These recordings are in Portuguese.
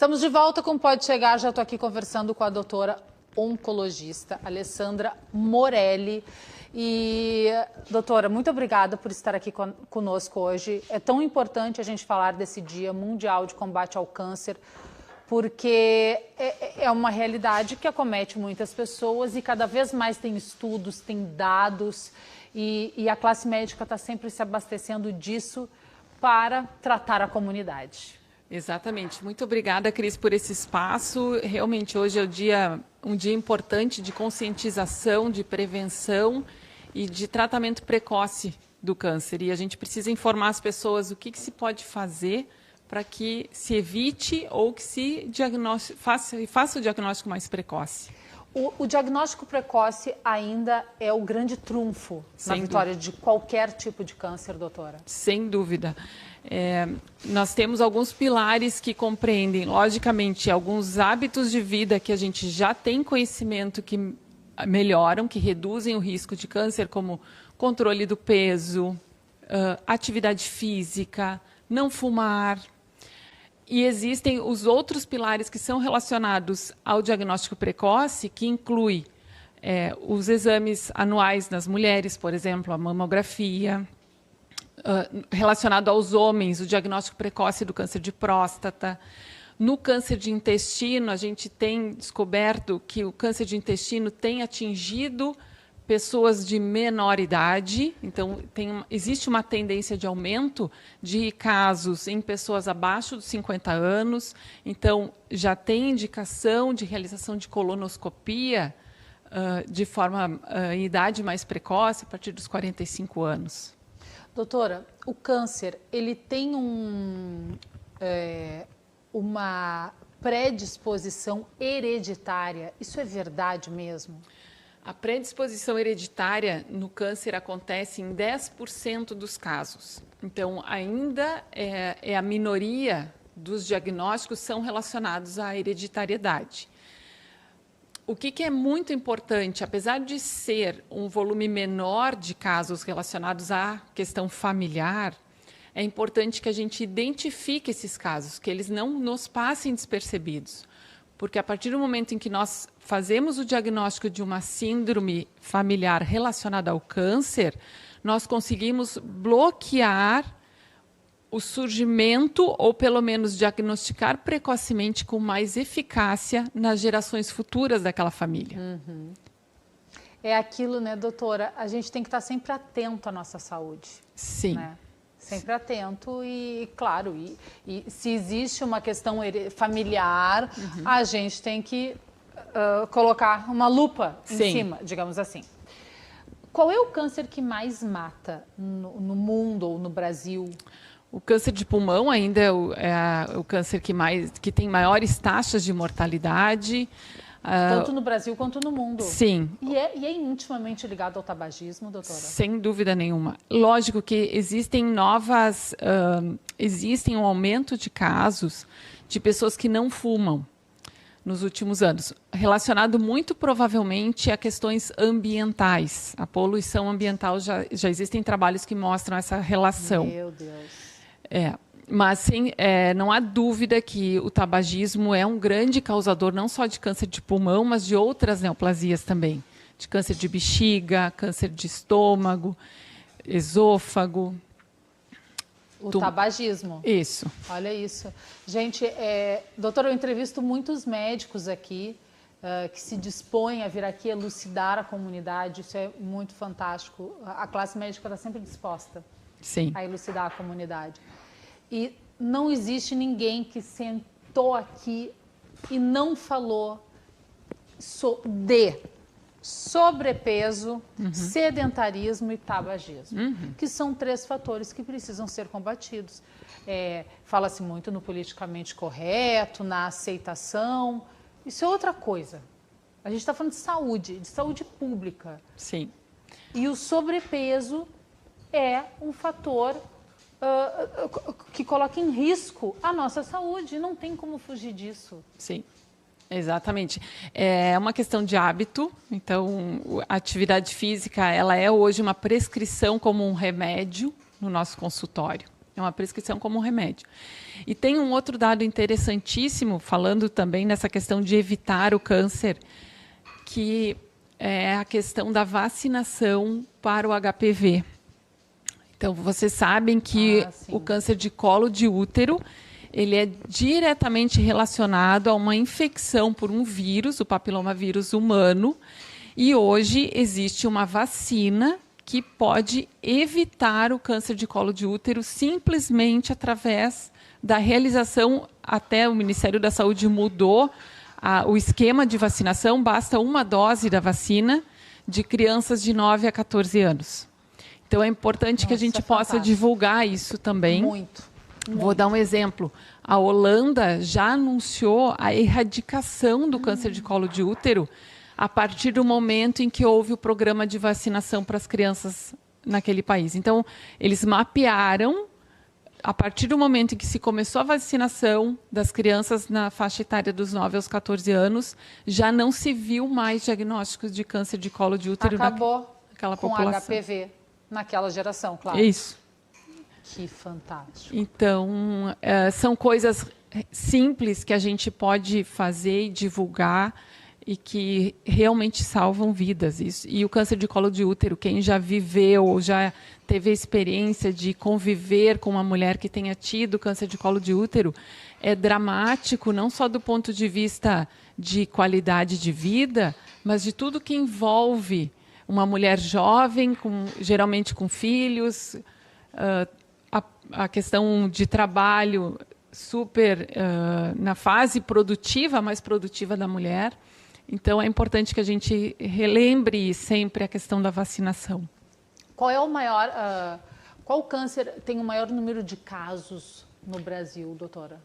Estamos de volta com Pode Chegar. Já estou aqui conversando com a doutora oncologista Alessandra Morelli. E, doutora, muito obrigada por estar aqui conosco hoje. É tão importante a gente falar desse Dia Mundial de Combate ao Câncer, porque é uma realidade que acomete muitas pessoas e cada vez mais tem estudos, tem dados, e a classe médica está sempre se abastecendo disso para tratar a comunidade. Exatamente. Muito obrigada, Cris, por esse espaço. Realmente hoje é um dia importante de conscientização, de prevenção e de tratamento precoce do câncer. E a gente precisa informar as pessoas o que se pode fazer para que se evite ou que se faça o diagnóstico mais precoce. O diagnóstico precoce ainda é o grande trunfo na vitória de qualquer tipo de câncer, doutora? Sem dúvida. Nós temos alguns pilares que compreendem, logicamente, alguns hábitos de vida que a gente já tem conhecimento que melhoram, que reduzem o risco de câncer, como controle do peso, atividade física, não fumar. E existem os outros pilares que são relacionados ao diagnóstico precoce, que inclui os exames anuais nas mulheres, por exemplo, a mamografia. Relacionado aos homens, o diagnóstico precoce do câncer de próstata. No câncer de intestino, a gente tem descoberto que o câncer de intestino tem atingido pessoas de menor idade, então existe uma tendência de aumento de casos em pessoas abaixo dos 50 anos, então já tem indicação de realização de colonoscopia de forma em idade mais precoce, a partir dos 45 anos. Doutora, o câncer, ele tem uma predisposição hereditária, isso é verdade mesmo? A predisposição hereditária no câncer acontece em 10% dos casos. Então, ainda é a minoria dos diagnósticos são relacionados à hereditariedade. O que é muito importante, apesar de ser um volume menor de casos relacionados à questão familiar, é importante que a gente identifique esses casos, que eles não nos passem despercebidos. Porque a partir do momento em que nós fazemos o diagnóstico de uma síndrome familiar relacionada ao câncer, nós conseguimos bloquear o surgimento ou, pelo menos, diagnosticar precocemente com mais eficácia nas gerações futuras daquela família. Uhum. É aquilo, né, doutora? A gente tem que estar sempre atento à nossa saúde. Sim. Né? Sempre atento e, claro, e se existe uma questão familiar, a gente tem que colocar uma lupa em cima, digamos assim. Qual é o câncer que mais mata no mundo ou no Brasil? O câncer de pulmão ainda é o câncer que tem maiores taxas de mortalidade. Tanto no Brasil quanto no mundo. Sim. E é intimamente ligado ao tabagismo, doutora? Sem dúvida nenhuma. Lógico que existem existe um aumento de casos de pessoas que não fumam nos últimos anos, relacionado muito provavelmente a questões ambientais. A poluição ambiental, já existem trabalhos que mostram essa relação. Meu Deus. Mas não há dúvida que o tabagismo é um grande causador não só de câncer de pulmão, mas de outras neoplasias também. De câncer de bexiga, câncer de estômago, esôfago. O tabagismo. Isso. Olha isso. Gente, doutora, eu entrevisto muitos médicos aqui que se dispõem a vir aqui elucidar a comunidade. Isso é muito fantástico. A classe médica está sempre disposta a elucidar a comunidade. E não existe ninguém que sentou aqui e não falou de sobrepeso, sedentarismo e tabagismo, que são 3 fatores que precisam ser combatidos. Fala-se muito no politicamente correto, na aceitação. Isso é outra coisa. A gente está falando de saúde pública. Sim. E o sobrepeso é um fator que coloca em risco a nossa saúde. Não tem como fugir disso. Sim, exatamente. É uma questão de hábito. Então, a atividade física ela é hoje uma prescrição como um remédio no nosso consultório. É uma prescrição como um remédio. E tem um outro dado interessantíssimo, falando também nessa questão de evitar o câncer, que é a questão da vacinação para o HPV. Então, vocês sabem que o câncer de colo de útero, ele é diretamente relacionado a uma infecção por um vírus, o papilomavírus humano, e hoje existe uma vacina que pode evitar o câncer de colo de útero simplesmente através da realização, até o Ministério da Saúde mudou o esquema de vacinação, basta uma dose da vacina de crianças de 9 a 14 anos. Então, é importante que a gente possa divulgar isso também. Muito. Vou dar um exemplo. A Holanda já anunciou a erradicação do câncer de colo de útero a partir do momento em que houve o programa de vacinação para as crianças naquele país. Então, eles mapearam, a partir do momento em que se começou a vacinação das crianças na faixa etária dos 9 aos 14 anos, já não se viu mais diagnósticos de câncer de colo de útero naquela população. Com HPV naquela geração, claro. Isso. Que fantástico. Então, são coisas simples que a gente pode fazer e divulgar e que realmente salvam vidas. Isso. E o câncer de colo de útero, quem já viveu ou já teve a experiência de conviver com uma mulher que tenha tido câncer de colo de útero, é dramático, não só do ponto de vista de qualidade de vida, mas de tudo que envolve uma mulher jovem, geralmente com filhos, a questão de trabalho super na fase produtiva, mais produtiva da mulher. Então, é importante que a gente relembre sempre a questão da vacinação. Qual é o maior... qual câncer tem o maior número de casos no Brasil, doutora?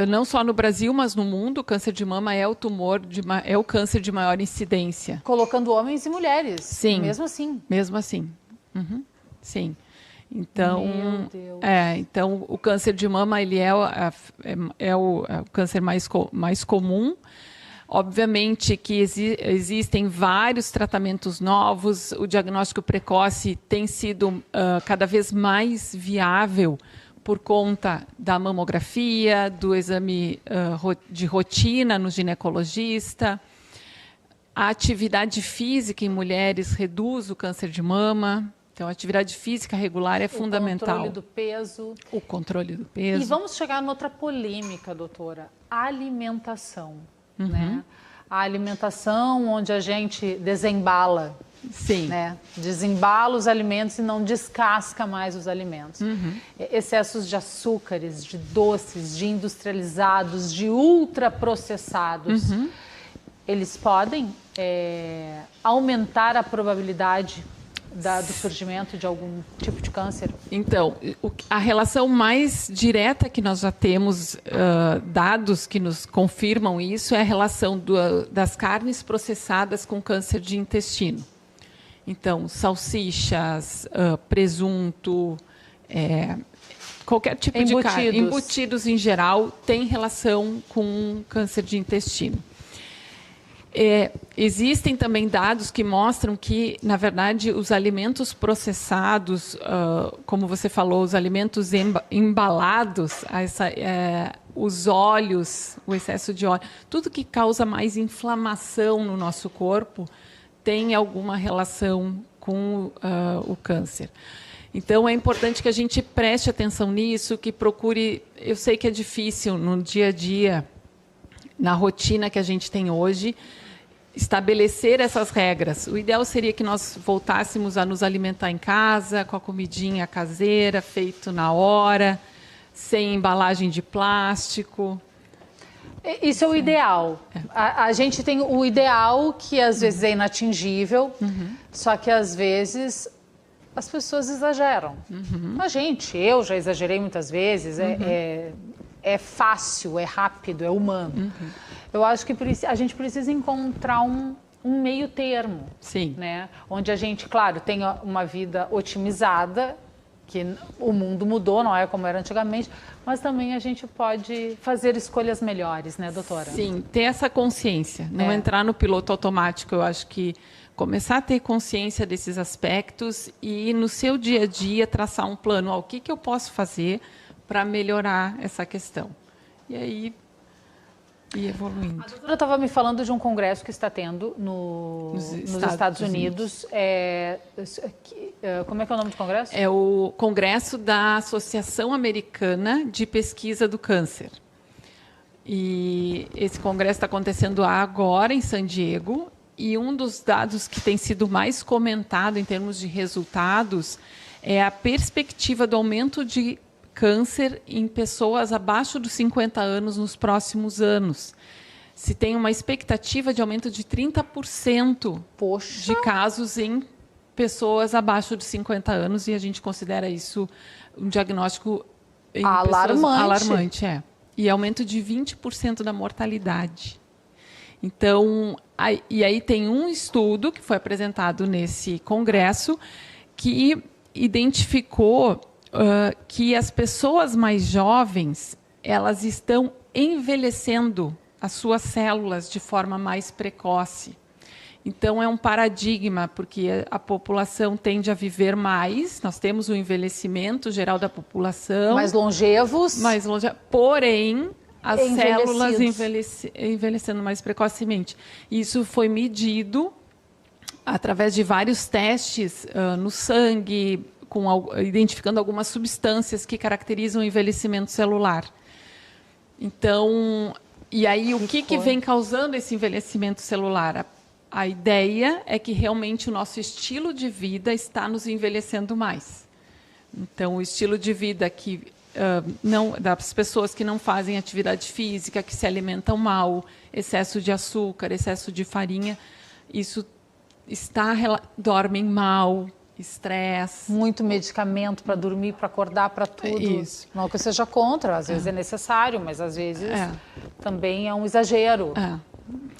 Não só no Brasil, mas no mundo, o câncer de mama é o câncer de maior incidência. Colocando homens e mulheres. Sim. Mesmo assim. Mesmo assim. Uhum. Sim. Então, meu Deus. Então, o câncer de mama ele é o câncer mais comum. Obviamente que existem vários tratamentos novos, o diagnóstico precoce tem sido cada vez mais viável por conta da mamografia, do exame de rotina no ginecologista. A atividade física em mulheres reduz o câncer de mama. Então, a atividade física regular é fundamental. O controle do peso. O controle do peso. E vamos chegar numa outra polêmica, doutora. A alimentação. Né? A alimentação onde a gente desembala. Sim. Né? Desembala os alimentos e não descasca mais os alimentos. Excessos de açúcares, de doces, de industrializados, de ultraprocessados. Eles podem aumentar a probabilidade do surgimento de algum tipo de câncer? Então, a relação mais direta que nós já temos, dados que nos confirmam isso, é a relação das carnes processadas com câncer de intestino. Então, salsichas, presunto, qualquer tipo de carne, embutidos em geral, tem relação com câncer de intestino. Existem também dados que mostram que, na verdade, os alimentos processados, como você falou, os alimentos embalados, os óleos, o excesso de óleo, tudo que causa mais inflamação no nosso corpo tem alguma relação com o câncer. Então, é importante que a gente preste atenção nisso, que procure... Eu sei que é difícil no dia a dia, na rotina que a gente tem hoje, estabelecer essas regras. O ideal seria que nós voltássemos a nos alimentar em casa, com a comidinha caseira, feito na hora, sem embalagem de plástico. Isso é o ideal. A gente tem o ideal que às vezes é inatingível, só que às vezes as pessoas exageram. Eu já exagerei muitas vezes, é fácil, é rápido, é humano. Eu acho que a gente precisa encontrar um meio termo. Sim. Né? Onde a gente, claro, tenha uma vida otimizada, que o mundo mudou, não é como era antigamente, mas também a gente pode fazer escolhas melhores, né, doutora? Sim, ter essa consciência, não entrar no piloto automático. Eu acho que começar a ter consciência desses aspectos e, no seu dia a dia, traçar um plano. O que eu posso fazer para melhorar essa questão? E aí, ir evoluindo. A doutora estava me falando de um congresso que está tendo nos Estados Unidos. Como é que é o nome do congresso? É o Congresso da Associação Americana de Pesquisa do Câncer. E esse congresso está acontecendo agora em San Diego. E um dos dados que tem sido mais comentado em termos de resultados é a perspectiva do aumento de câncer em pessoas abaixo dos 50 anos nos próximos anos. Se tem uma expectativa de aumento de 30% de casos em pessoas abaixo de 50 anos, e a gente considera isso um diagnóstico em alarmante. E aumento de 20% da mortalidade. Então, aí tem um estudo que foi apresentado nesse congresso que identificou que as pessoas mais jovens, elas estão envelhecendo as suas células de forma mais precoce. Então, é um paradigma, porque a população tende a viver mais, nós temos o envelhecimento geral da população. Mais longevos. Porém, as células envelhecendo mais precocemente. Isso foi medido através de vários testes no sangue, identificando algumas substâncias que caracterizam o envelhecimento celular. Então, e aí o que vem causando esse envelhecimento celular? A ideia é que realmente o nosso estilo de vida está nos envelhecendo mais. Então, o estilo de vida das pessoas que não fazem atividade física, que se alimentam mal, excesso de açúcar, excesso de farinha, isso dormem mal, estresse. Muito medicamento para dormir, para acordar, para tudo. Isso. Não que eu seja contra, às vezes é necessário, mas às vezes também é um exagero.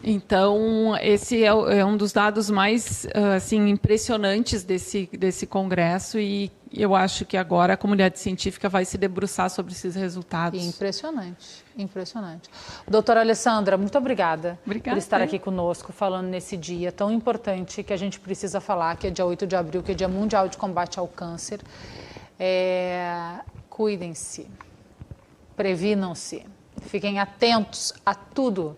Então, esse é um dos dados mais impressionantes desse congresso, e eu acho que agora a comunidade científica vai se debruçar sobre esses resultados. Impressionante, impressionante. Doutora Alessandra, muito obrigada por estar aqui conosco, falando nesse dia tão importante que a gente precisa falar, que é dia 8 de abril, que é Dia Mundial de Combate ao Câncer. Cuidem-se, previnam-se. Fiquem atentos a tudo.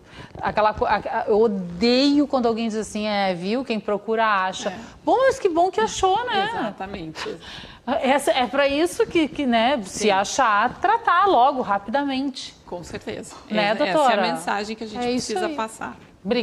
Eu odeio quando alguém diz assim, viu, quem procura acha. Bom, mas que bom que achou, né? Exatamente. É para isso que né, se achar, tratar logo, rapidamente. Com certeza. Né, doutora? Essa é a mensagem que a gente precisa passar.